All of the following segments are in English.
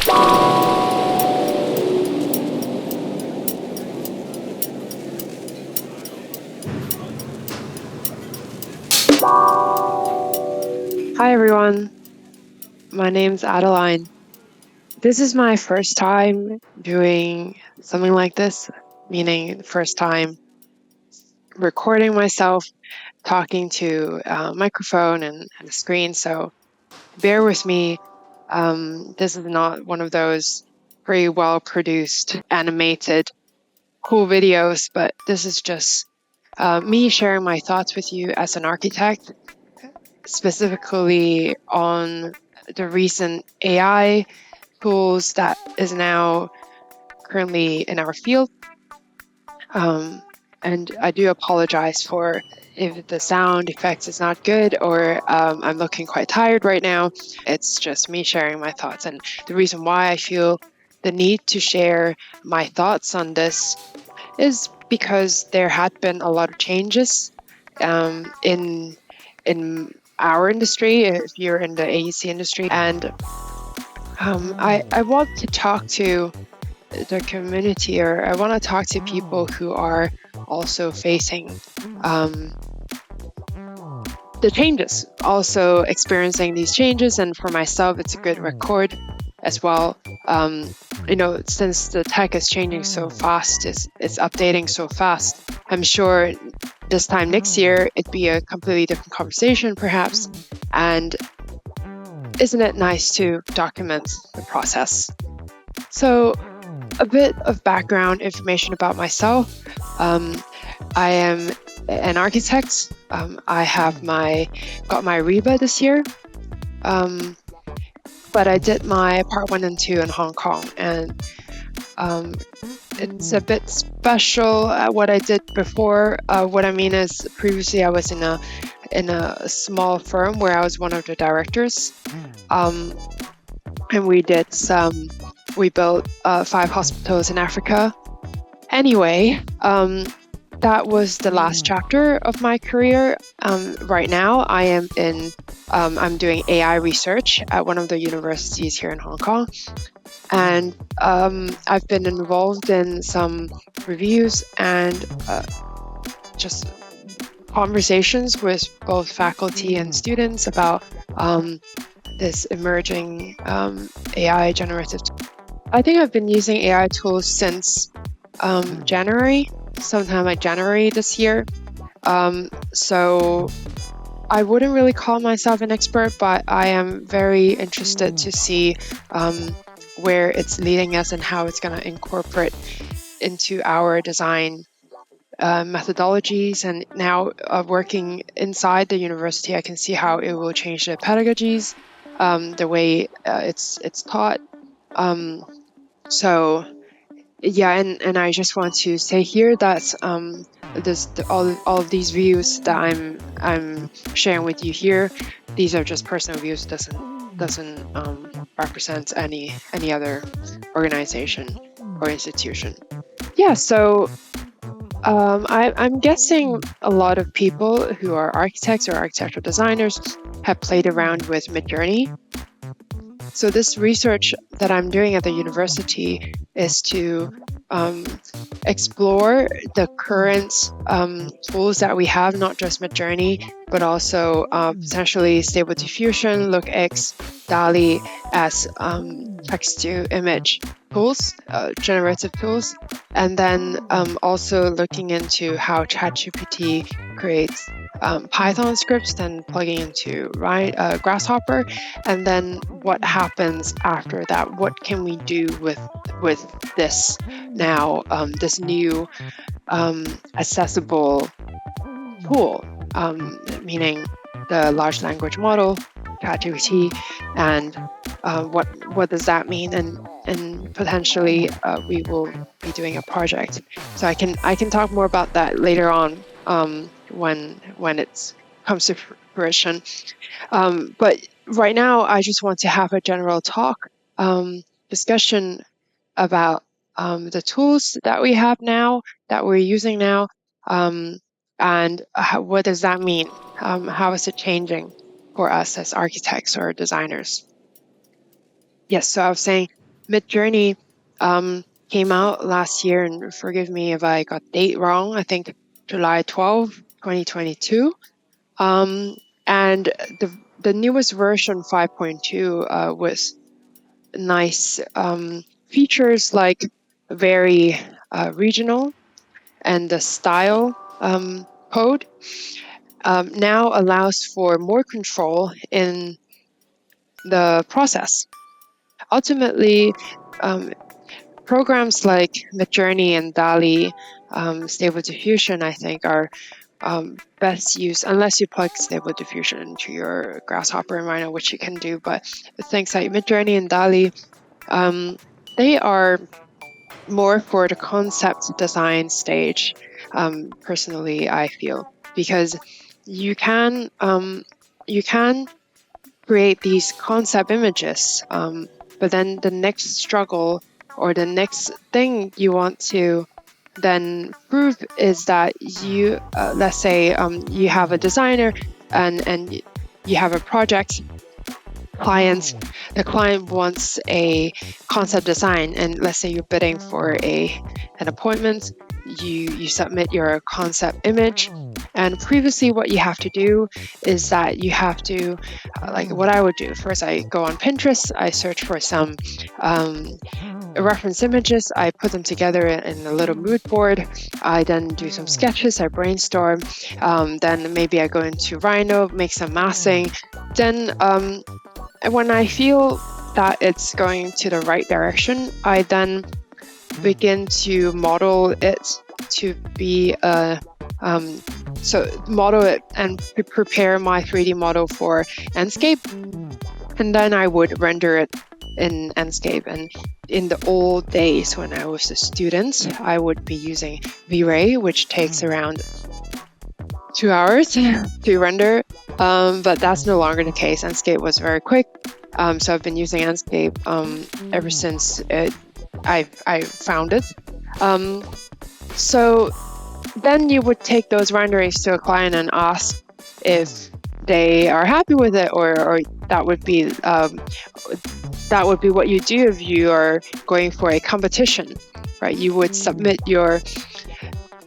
Hi everyone, my name's Adeline. This is my first time doing something like this, meaning first time recording myself talking to a microphone and a screen, so bear with me. This is not one of those very well produced, animated, cool videos, but this is just me sharing my thoughts with you as an architect, specifically on the recent AI tools that is now currently in our field. And I do apologize for if the sound effects is not good or I'm looking quite tired right now. It's just me sharing my thoughts. And the reason why I feel the need to share my thoughts on this is because there had been a lot of changes in our industry, if you're in the AEC industry. And I want to talk to the community, or I want to talk to people who are also facing the changes, also experiencing these changes. And for myself, it's a good record as well. Since the tech is changing so fast, it's updating so fast. I'm sure this time next year, it'd be a completely different conversation, perhaps. And isn't it nice to document the process? So, a bit of background information about myself. I am an architect. I have got my RIBA this year, but I did my Part 1 and 2 in Hong Kong, and it's a bit special what I did before. What I mean is, previously I was in a small firm where I was one of the directors, and we built 5 hospitals in Africa. Anyway, that was the last chapter of my career. Right now, I'm doing AI research at one of the universities here in Hong Kong. And I've been involved in some reviews and just conversations with both faculty and students about this emerging AI generative tool. I think I've been using AI tools since January, sometime like January this year. So I wouldn't really call myself an expert, but I am very interested to see where it's leading us and how it's going to incorporate into our design methodologies. And now working inside the university, I can see how it will change the pedagogies, the way it's taught. So yeah, and I just want to say here that all of these views that I'm sharing with you here, these are just personal views. Doesn't represent any other organization or institution. Yeah, so I'm guessing a lot of people who are architects or architectural designers have played around with Midjourney. So this research that I'm doing at the university is to explore the current tools that we have, not just Midjourney, but also potentially Stable Diffusion, LookX, DALL-E as text-to-image tools, generative tools, and then also looking into how ChatGPT creates Python scripts, then plugging into Grasshopper, and then what happens after that. What can we do with this now, this new accessible tool, meaning the large language model, ChatGPT, and what does that mean? And potentially we will be doing a project. So I can talk more about that later on when it comes to fruition. But right now, I just want to have a general talk discussion about the tools that we have now, that we're using now, and what does that mean? How is it changing for us as architects or designers? Yes, so I was saying Midjourney came out last year, and forgive me if I got the date wrong. I think July 12, 2022. And the newest version 5.2 was nice features like very regional, and the style code now allows for more control in the process. Ultimately, programs like Midjourney and DALL-E, Stable Diffusion, I think, are best used unless you plug Stable Diffusion into your Grasshopper and Rhino, which you can do. But things like Midjourney and DALL-E, they are more for the concept design stage. Personally, I feel, because you can create these concept images, but then the next struggle or the next thing you want to then prove is that you, let's say, you have a designer and you have a project client. The client wants a concept design, and let's say you're bidding for an appointment. You submit your concept image, and previously what you have to do is that you have to, like what I would do first, I go on Pinterest, I search for some reference images, I put them together in a little mood board, I then do some sketches, I brainstorm, then maybe I go into Rhino, make some masking, then when I feel that it's going to the right direction, I then begin to model it to be model it and prepare my 3D model for Enscape, and then I would render it in Enscape. And in the old days when I was a student, I would be using V-Ray, which takes around 2 hours to render, but that's no longer the case. Enscape was very quick, so I've been using Enscape ever since I found it. So then you would take those renderings to a client and ask if they are happy with it, or that would be what you do if you are going for a competition, right? You would submit your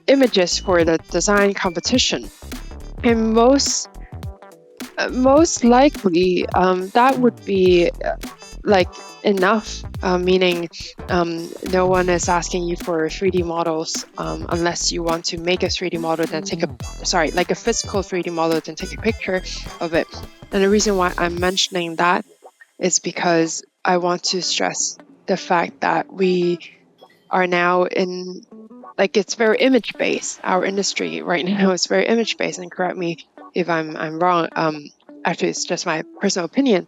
images for the design competition, and most likely that would be like enough, meaning no one is asking you for 3D models unless you want to make a 3D model, then like a physical 3D model, then take a picture of it. And the reason why I'm mentioning that is because I want to stress the fact that we are now in, like, it's very image based. Our industry right now is very image based, and correct me if I'm wrong. Actually, it's just my personal opinion.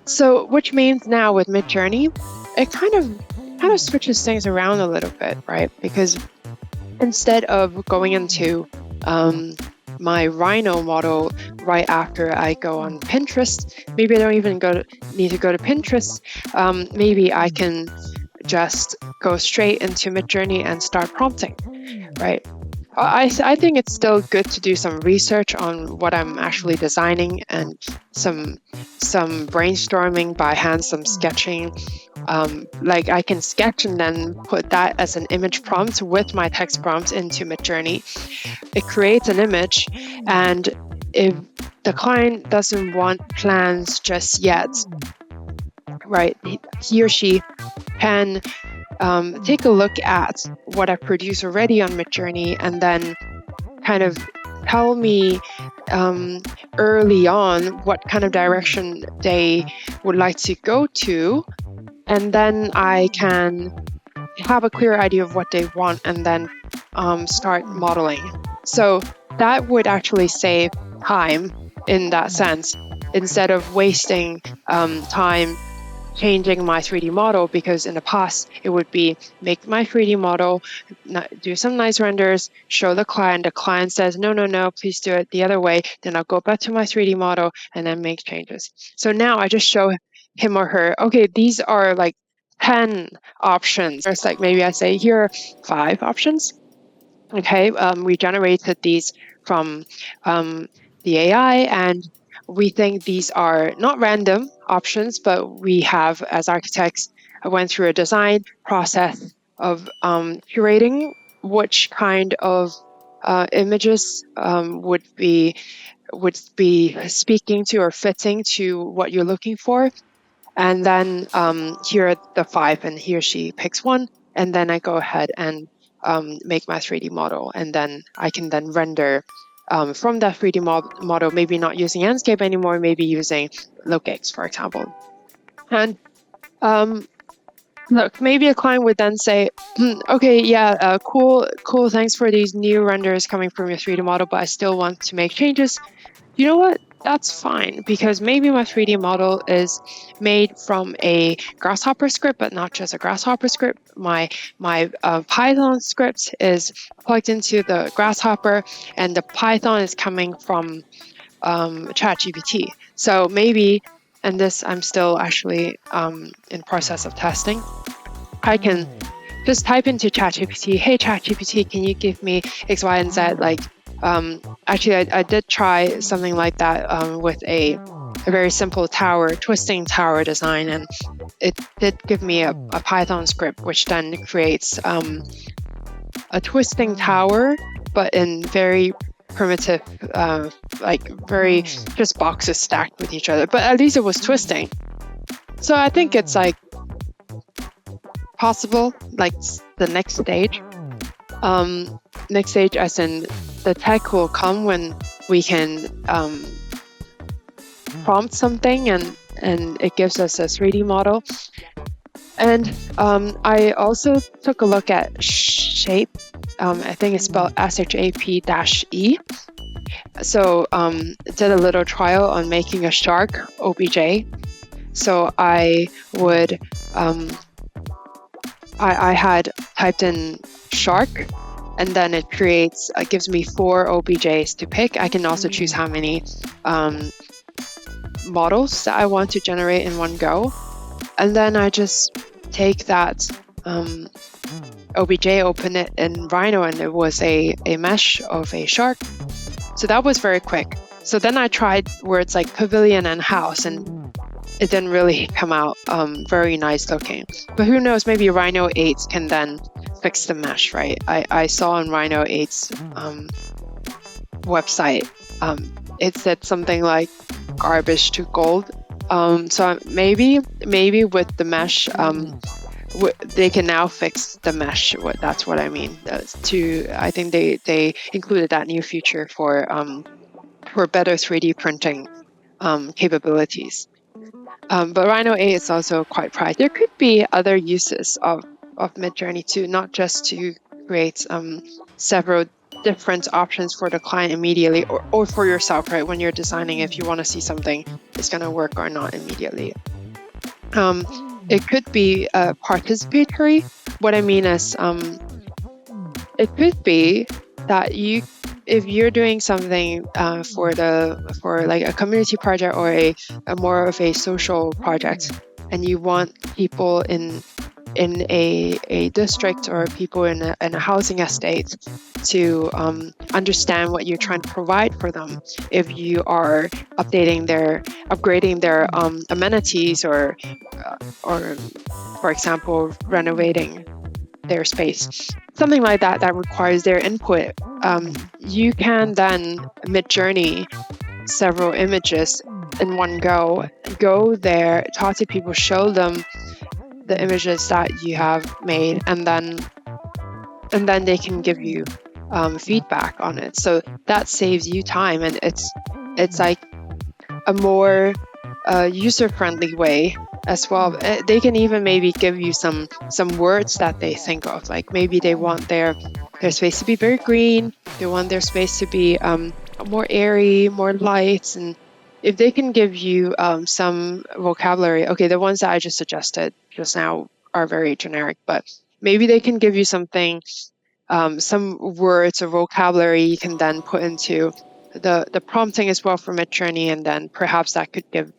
So, which means now with Midjourney, it kind of switches things around a little bit, right? Because instead of going into my Rhino model right after I go on Pinterest, maybe I don't even need to go to Pinterest. Maybe I can just go straight into Midjourney and start prompting, right? I think it's still good to do some research on what I'm actually designing, and some brainstorming by hand, some sketching. Like I can sketch and then put that as an image prompt with my text prompt into Midjourney. It creates an image, and if the client doesn't want plans just yet, right, he or she can take a look at what I produce already on Midjourney, and then kind of tell me early on what kind of direction they would like to go to, and then I can have a clear idea of what they want and then start modeling. So that would actually save time in that sense, instead of wasting time changing my 3D model, because in the past it would be make my 3D model, do some nice renders, show the client says no, please do it the other way, then I'll go back to my 3D model and then make changes. So now I just show him or her, okay, these are like 10 options. It's like, maybe I say here are 5 options. Okay, we generated these from the AI, and we think these are not random options, but we have, as architects, I went through a design process of curating which kind of images would be speaking to or fitting to what you're looking for. And then here are the 5, and he or she picks one, and then I go ahead and make my 3D model, and then I can then render from that 3D model, maybe not using Enscape anymore, maybe using Locate, for example. And look, maybe a client would then say, okay, yeah, cool, thanks for these new renders coming from your 3D model, but I still want to make changes. You know what? That's fine, because maybe my 3D model is made from a Grasshopper script, but not just a Grasshopper script. My Python script is plugged into the Grasshopper, and the Python is coming from ChatGPT. So maybe, and this I'm still actually in process of testing, I can just type into ChatGPT, hey ChatGPT, can you give me X, Y, and Z? Like, actually, I did try something like that with a very simple twisting tower design, and it did give me a Python script, which then creates a twisting tower, but in very primitive, like very just boxes stacked with each other. But at least it was twisting. So I think it's like possible, like the next stage. Next stage as in the tech will come when we can prompt something and it gives us a 3D model. And I also took a look at Shape. I think it's spelled SHAP-E. So did a little trial on making a shark OBJ. So I would I had typed in shark, and then it gives me 4 OBJs to pick. I can also choose how many models that I want to generate in one go. And then I just take that OBJ, open it in Rhino, and it was a mesh of a shark. So that was very quick. So then I tried words like pavilion and house, and it didn't really come out very nice looking. But who knows, maybe Rhino 8 can then fix the mesh, right? I saw on Rhino 8's website, it said something like garbage to gold. So maybe with the mesh, they can now fix the mesh. That's what I mean. I think they included that new feature for better 3D printing capabilities. But Rhino 8 is also quite priced. There could be other uses of Midjourney too, not just to create several different options for the client immediately, or for yourself, right? When you're designing, if you want to see something is going to work or not immediately. It could be participatory. What I mean is, it could be that if you're doing something for like a community project or a more of a social project, and you want people in a district or people in a housing estate to understand what you're trying to provide for them. If you are upgrading their amenities, or for example, renovating their space, something like that requires their input, you can then Midjourney several images in one go there, talk to people, show them the images that you have made, and then they can give you feedback on it. So that saves you time, and it's like a more user-friendly way as well. They can even maybe give you some words that they think of, like maybe they want their space to be very green, they want their space to be more airy, more light, and if they can give you some vocabulary, okay, the ones that I just suggested just now are very generic, but maybe they can give you something, some words or vocabulary you can then put into the prompting as well for Midjourney, and then perhaps that could give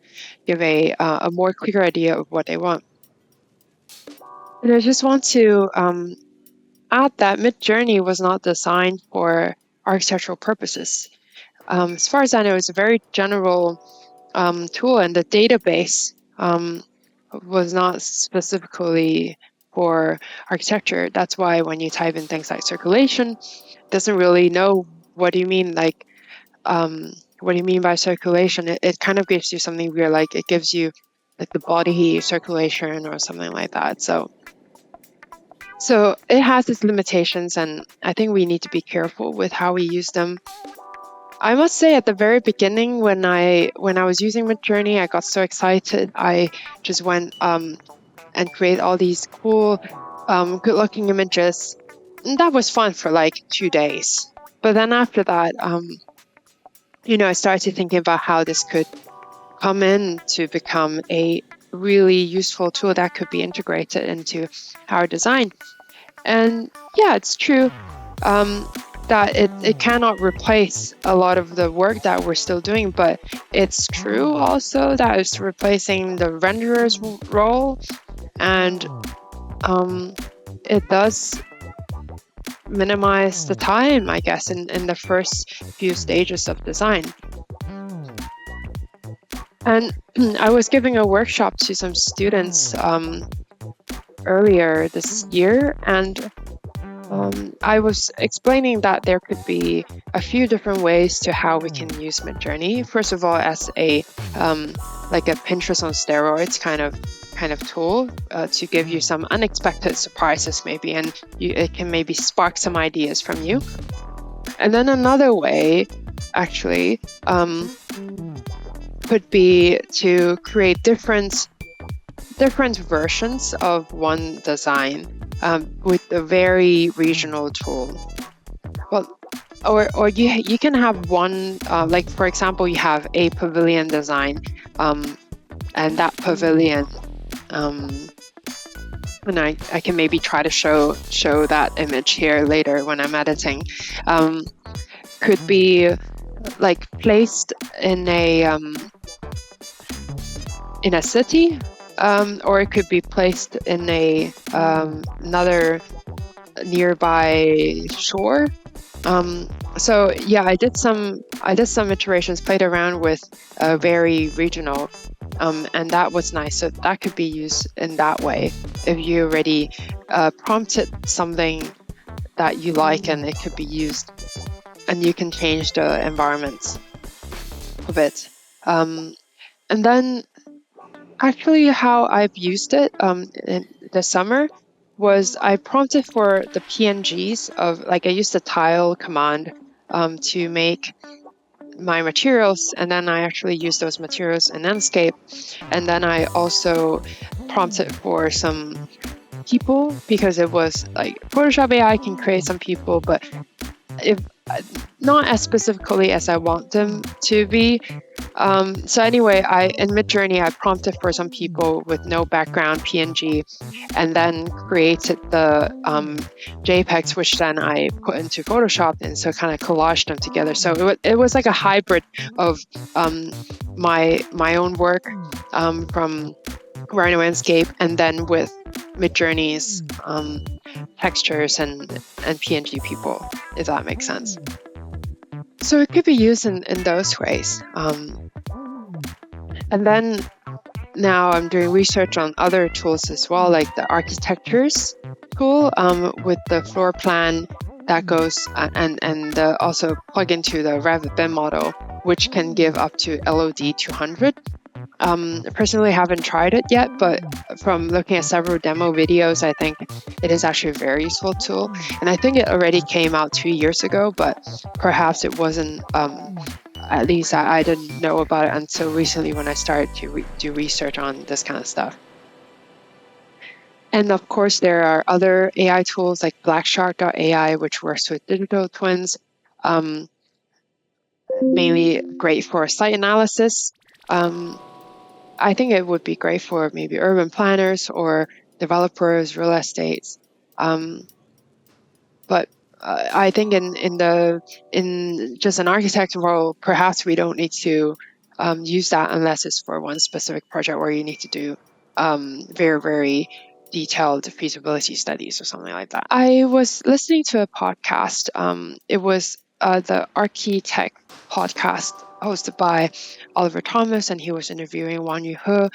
a more clear idea of what they want. And I just want to add that Midjourney was not designed for architectural purposes. As far as I know, it's a very general tool, and the database was not specifically for architecture. That's why when you type in things like circulation, it doesn't really know what do you mean, like, what do you mean by circulation? It kind of gives you something weird, like it gives you like the body circulation or something like that. So it has its limitations, and I think we need to be careful with how we use them. I must say, at the very beginning, when I was using Midjourney, I got so excited. I just went and create all these cool, good-looking images. And that was fun for like 2 days. But then after that, I started thinking about how this could come in to become a really useful tool that could be integrated into our design. And yeah, it's true that it cannot replace a lot of the work that we're still doing, but it's true also that it's replacing the renderer's role, and it does minimize the time, I guess, in the first few stages of design. And I was giving a workshop to some students earlier this year, and I was explaining that there could be a few different ways to how we can use Midjourney. First of all, as a like a Pinterest on steroids kind of tool to give you some unexpected surprises, maybe, and it can maybe spark some ideas from you. And then another way, actually, could be to create different versions of one design with a very regional tool. Well, or you can have one, like for example, you have a pavilion design, and that pavilion, and I can maybe try to show that image here later when I'm editing, could be like placed in a city, or it could be placed in a another nearby shore. So yeah, I did some iterations, played around with very regional, and that was nice. So that could be used in that way if you already prompted something that you like, and it could be used, and you can change the environment a bit. And then actually how I've used it in the summer was I prompted for the PNGs of, like, I used the tile command to make my materials, and then I actually used those materials in Enscape. And then I also prompted for some people, because it was like Photoshop AI can create some people, but if not as specifically as I want them to be. So anyway, in Midjourney, I prompted for some people with no background PNG, and then created the JPEGs, which then I put into Photoshop, and so kind of collaged them together. So it was like a hybrid of my own work from Rhino Enscape, and then with Midjourney's textures and PNG people, if that makes sense. So it could be used in those ways. And then now I'm doing research on other tools as well, like the architectures tool with the floor plan that goes and also plug into the Revit BIM model, which can give up to LOD 200. Personally, haven't tried it yet, but from looking at several demo videos, I think it is actually a very useful tool. And I think it already came out 2 years ago, but perhaps it wasn't, at least I didn't know about it until recently when I started to do research on this kind of stuff. And of course, there are other AI tools like blackshark.ai, which works with digital twins, mainly great for site analysis. I think it would be great for maybe urban planners or developers, real estates. But I think in just an architect role, perhaps we don't need to use that unless it's for one specific project where you need to do very, very detailed feasibility studies or something like that. I was listening to a podcast. It was the Architect podcast hosted by Oliver Thomas, and he was interviewing Wang Yuhe,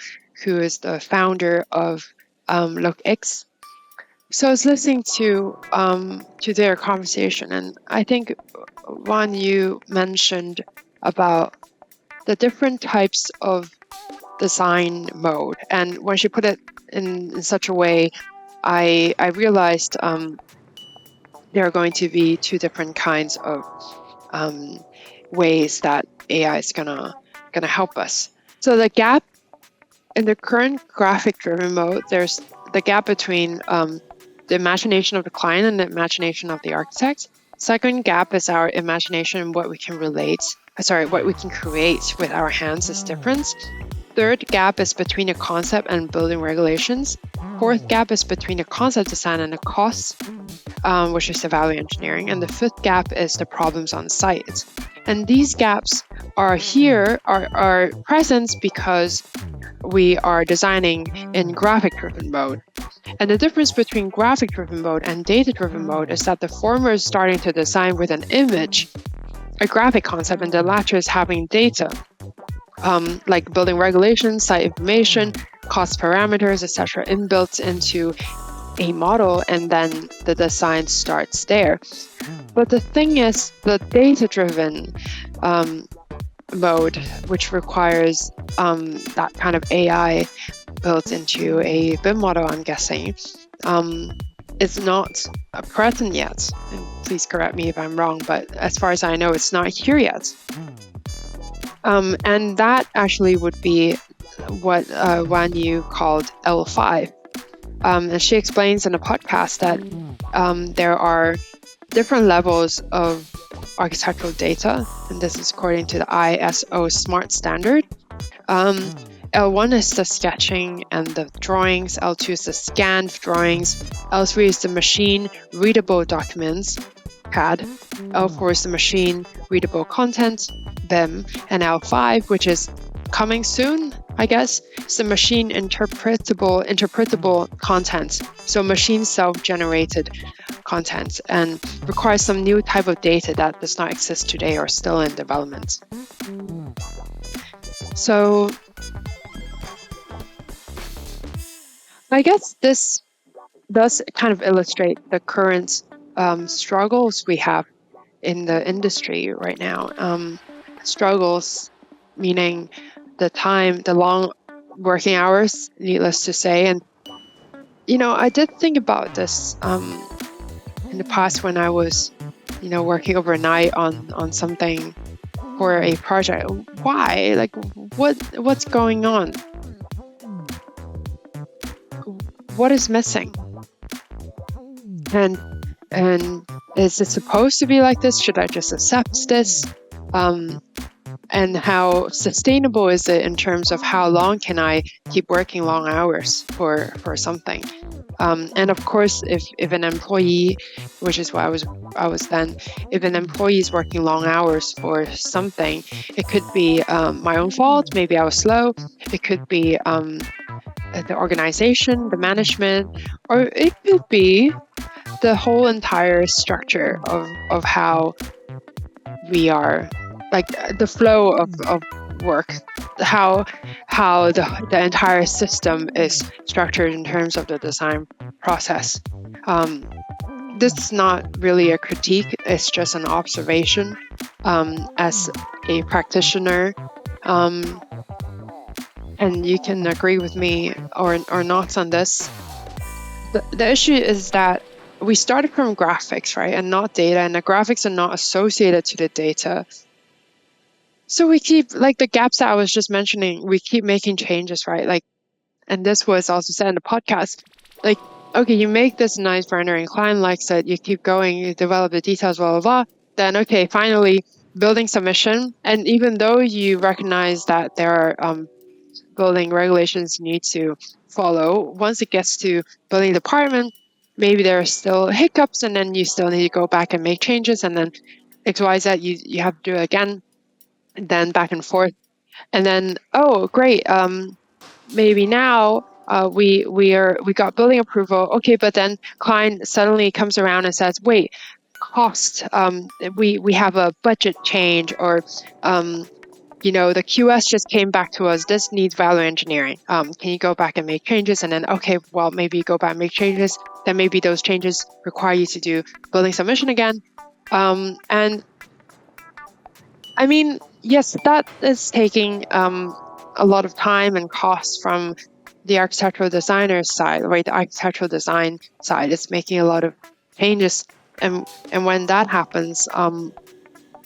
who is the founder of LookX. So I was listening to their conversation, and I think Juan, you mentioned about the different types of design mode, and when she put it in such a way, I realized there are going to be two different kinds of ways that AI is gonna help us. So the gap in the current graphic-driven mode, there's the gap between the imagination of the client and the imagination of the architect. Second gap is our imagination and what we can what we can create with our hands is different. Third gap is between the concept and building regulations. Fourth gap is between the concept design and the costs, which is the value engineering. And the fifth gap is the problems on site. And these gaps are present because we are designing in graphic-driven mode. And the difference between graphic-driven mode and data-driven mode is that the former is starting to design with an image, a graphic concept, and the latter is having data, like building regulations, site information, cost parameters, etc., inbuilt into a model, and then the design starts there. But the thing is, the data-driven mode, which requires that kind of AI built into a BIM model, I'm guessing, is not present yet. And please correct me if I'm wrong, but as far as I know, it's not here yet. And that actually would be what Wan Yu called L5. And she explains in a podcast that there are different levels of architectural data, and this is according to the ISO SMART standard. L1 is the sketching and the drawings, L2 is the scanned drawings, L3 is the machine readable documents, CAD, L4 is the machine readable content, BIM, and L5, which is coming soon, I guess, is the machine interpretable content, so machine self-generated content, and requires some new type of data that does not exist today or still in development. So I guess this does kind of illustrate the current struggles we have in the industry right now. Struggles meaning the long working hours, needless to say. And, I did think about this in the past when I was, working overnight on something for a project. Why? Like, what's going on? What is missing? And is it supposed to be like this? Should I just accept this? And how sustainable is it in terms of how long can I keep working long hours for something? And of course, if an employee, which is what I was then, if an employee is working long hours for something, it could be my own fault. Maybe I was slow. It could be the organization, the management, or it could be the whole entire structure of how we are, like the flow of work, how the entire system is structured in terms of the design process. This is not really a critique, it's just an observation as a practitioner. And you can agree with me or not on this. The issue is that we started from graphics, right, and not data, and the graphics are not associated to the data. So we keep, like the gaps that I was just mentioning, we keep making changes, right? Like, and this was also said in the podcast, like, okay, you make this nice rendering, client likes it, you keep going, you develop the details, blah, blah, blah. Then, okay, finally, building submission. And even though you recognize that there are building regulations you need to follow, once it gets to building department, maybe there are still hiccups, and then you still need to go back and make changes, and then XYZ, you have to do it again, and then back and forth. And then, oh, great, maybe now we got building approval, okay, but then client suddenly comes around and says, wait, cost, we have a budget change, or the QS just came back to us, this needs value engineering. Can you go back and make changes? And then, okay, well, maybe go back and make changes. Then maybe those changes require you to do building submission again. And I mean, yes, that is taking a lot of time and cost from the architectural designer's side, right? The architectural design side is making a lot of changes. And when that happens,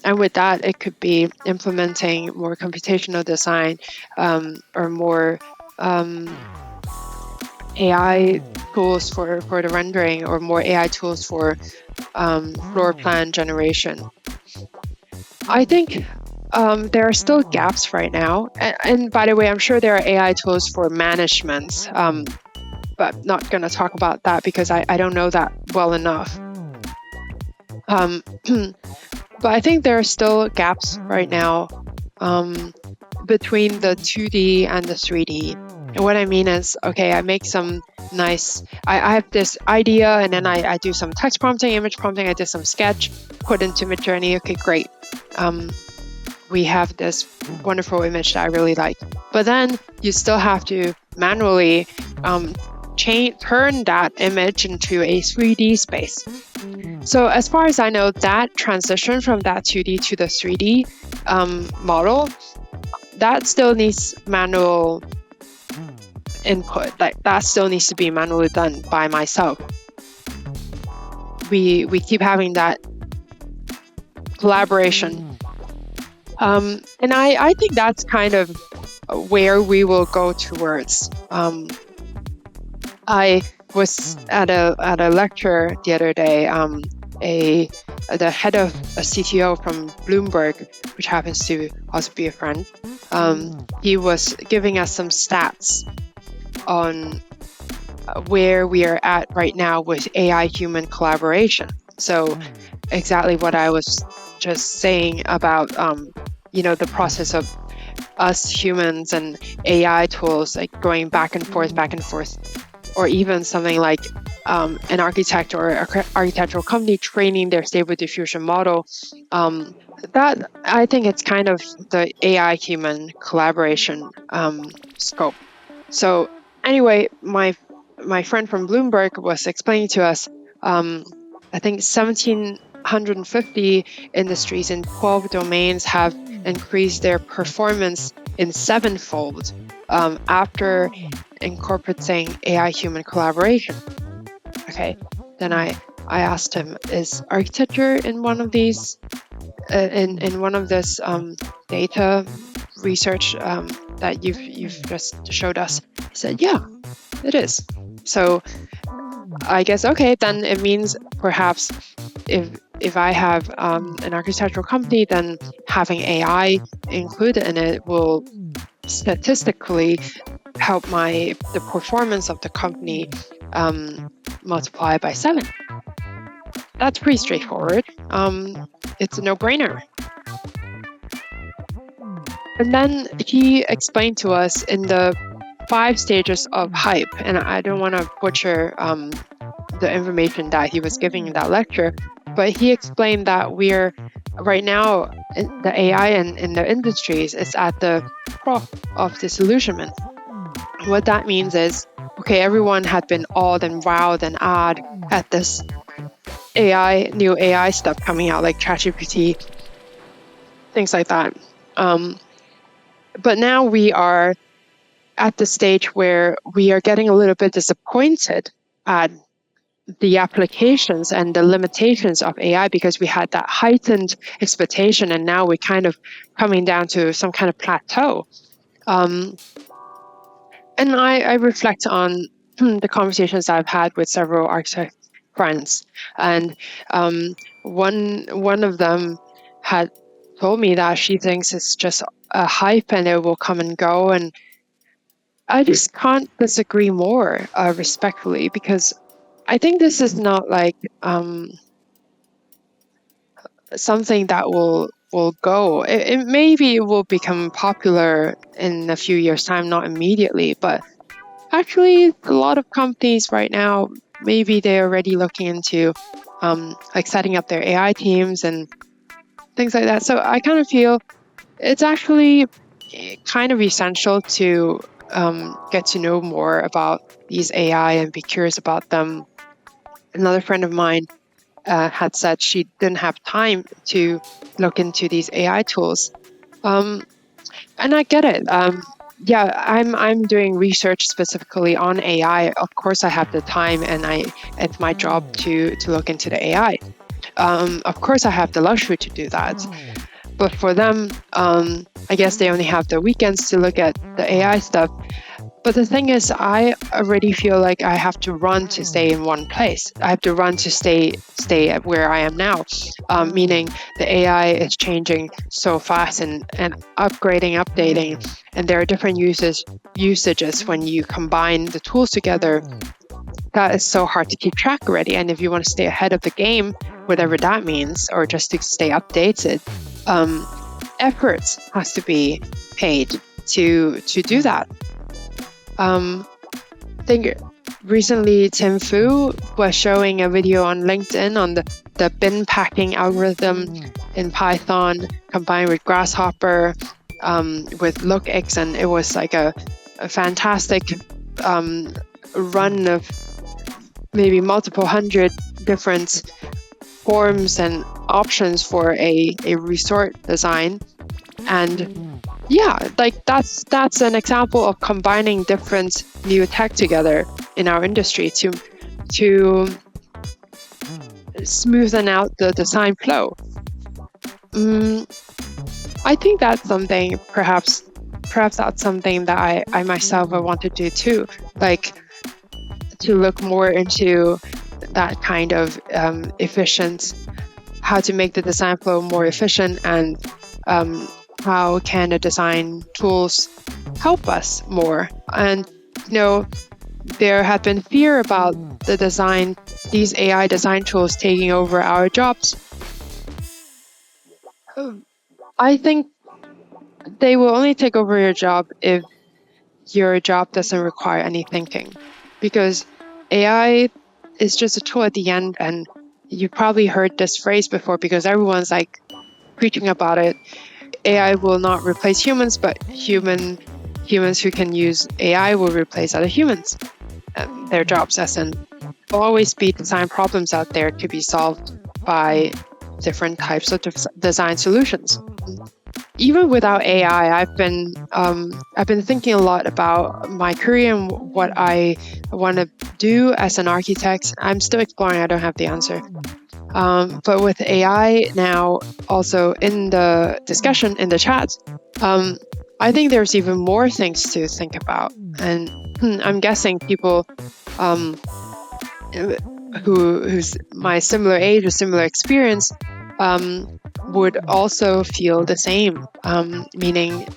and with that, it could be implementing more computational design or more AI tools for the rendering, or more AI tools for floor plan generation. I think there are still gaps right now. And by the way, I'm sure there are AI tools for management, but not going to talk about that because I don't know that well enough. But I think there are still gaps right now between the 2D and the 3D. And what I mean is, okay, I make some nice, I have this idea, and then I do some text prompting, image prompting, I did some sketch, put into Midjourney, okay, great. We have this wonderful image that I really like. But then you still have to manually turn that image into a 3D space. So as far as I know, that transition from that 2D to the 3D model, that still needs manual input. Like that still needs to be manually done by myself. We keep having that collaboration. And I think that's kind of where we will go towards. I was at a lecture the other day. The head of a CTO from Bloomberg, which happens to also be a friend, he was giving us some stats on where we are at right now with AI-human collaboration. So exactly what I was just saying about the process of us humans and AI tools, like going back and forth, or even something like an architect or architectural company training their stable diffusion model. That I think it's kind of the AI-human collaboration scope. So anyway, my friend from Bloomberg was explaining to us, I think 1,750 industries in 12 domains have increased their performance in 7-fold after incorporating AI-human collaboration. Okay, then I asked him, is architecture in one of these, in one of this data research that you've just showed us? He said, yeah, it is. So I guess, okay, then it means perhaps if I have an architectural company, then having AI included in it will statistically help the performance of the company multiply by 7. That's pretty straightforward. It's a no-brainer. And then he explained to us in the 5 stages of hype, and I don't want to butcher the information that he was giving in that lecture, but he explained that we're right now, the AI in the industries is at the trough of disillusionment. What that means is, okay, everyone had been awed and wowed and awed at this new AI stuff coming out, like ChatGPT, things like that. But now we are at the stage where we are getting a little bit disappointed at the applications and the limitations of AI, because we had that heightened expectation, and now we're kind of coming down to some kind of plateau. And I reflect on the conversations I've had with several architect friends, and one of them had told me that she thinks it's just a hype and it will come and go, and I just can't disagree more respectfully, because I think this is not like something that will go. It maybe will become popular in a few years' time, not immediately, but actually a lot of companies right now, maybe they're already looking into like setting up their AI teams and things like that. So I kind of feel It's actually kind of essential to get to know more about these AI and be curious about them. Another friend of mine had said she didn't have time to look into these AI tools. And I get it. Yeah, I'm doing research specifically on AI. Of course, I have the time, and it's my job to look into the AI. Of course, I have the luxury to do that. But for them, I guess they only have the weekends to look at the AI stuff. But the thing is, I already feel like I have to run to stay in one place. I have to run to stay at where I am now, meaning the AI is changing so fast and upgrading, updating, and there are different usages when you combine the tools together. That is so hard to keep track already. And if you want to stay ahead of the game, whatever that means, or just to stay updated, efforts has to be paid to do that. I think recently Tim Fu was showing a video on LinkedIn on the bin packing algorithm in Python combined with Grasshopper with LookX, and it was like a fantastic run of maybe multiple hundred different forms and options for a resort design. And yeah, like that's an example of combining different new tech together in our industry to smoothen out the design flow. I think that's something perhaps that's something that I myself want to do too, like to look more into that kind of efficient, how to make the design flow more efficient, and how can the design tools help us more. And there have been fear about these AI design tools taking over our jobs. I think they will only take over your job if your job doesn't require any thinking, because AI is just a tool at the end. And you probably heard this phrase before because everyone's like preaching about it. AI will not replace humans, but humans who can use AI will replace other humans, their jobs, as in there'll always be design problems out there to be solved by different types of design solutions. Even without AI, I've been thinking a lot about my career and what I want to do as an architect. I'm still exploring. I don't have the answer. But with AI now also in the discussion, in the chat, I think there's even more things to think about. And I'm guessing people who's my similar age or similar experience would also feel the same, meaning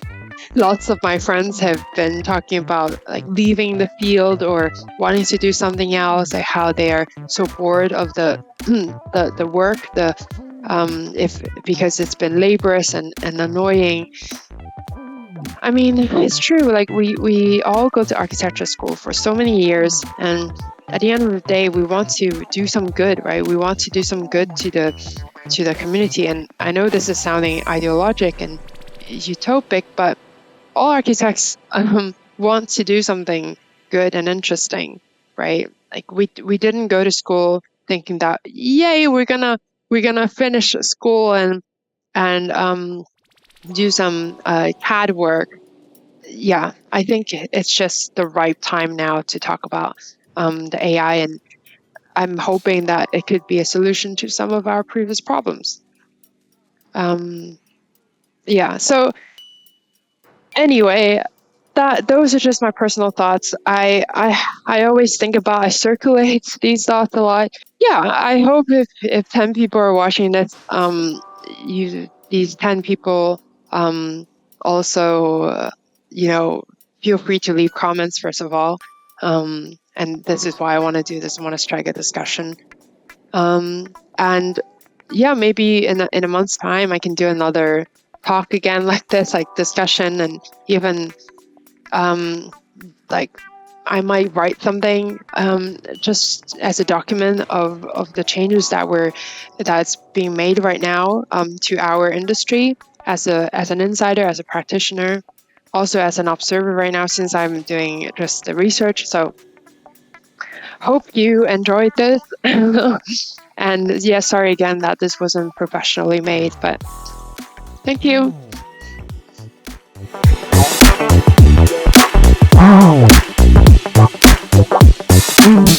lots of my friends have been talking about like leaving the field or wanting to do something else, like how they are so bored of the work, because it's been laborious and annoying. I mean, it's true. Like we all go to architecture school for so many years, and at the end of the day, we want to do some good, right? We want to do some good to the community. And I know this is sounding ideologic and utopic, but all architects want to do something good and interesting, right? Like we didn't go to school thinking that, yay, we're gonna finish school and do some CAD work. Yeah, I think it's just the right time now to talk about the AI, and I'm hoping that it could be a solution to some of our previous problems. Yeah, so anyway, those are just my personal thoughts. I always think about, I circulate these thoughts a lot. Yeah, I hope if 10 people are watching this, these 10 people also feel free to leave comments first of all. And this is why I want to do this. I want to strike a discussion. And yeah, maybe in a month's time I can do another talk again like this, like discussion, and even like I might write something just as a document of the changes that's being made right now to our industry. as an insider, as a practitioner, also as an observer right now, since I'm doing just the research. So hope you enjoyed this. And yeah, sorry again that this wasn't professionally made, but thank you.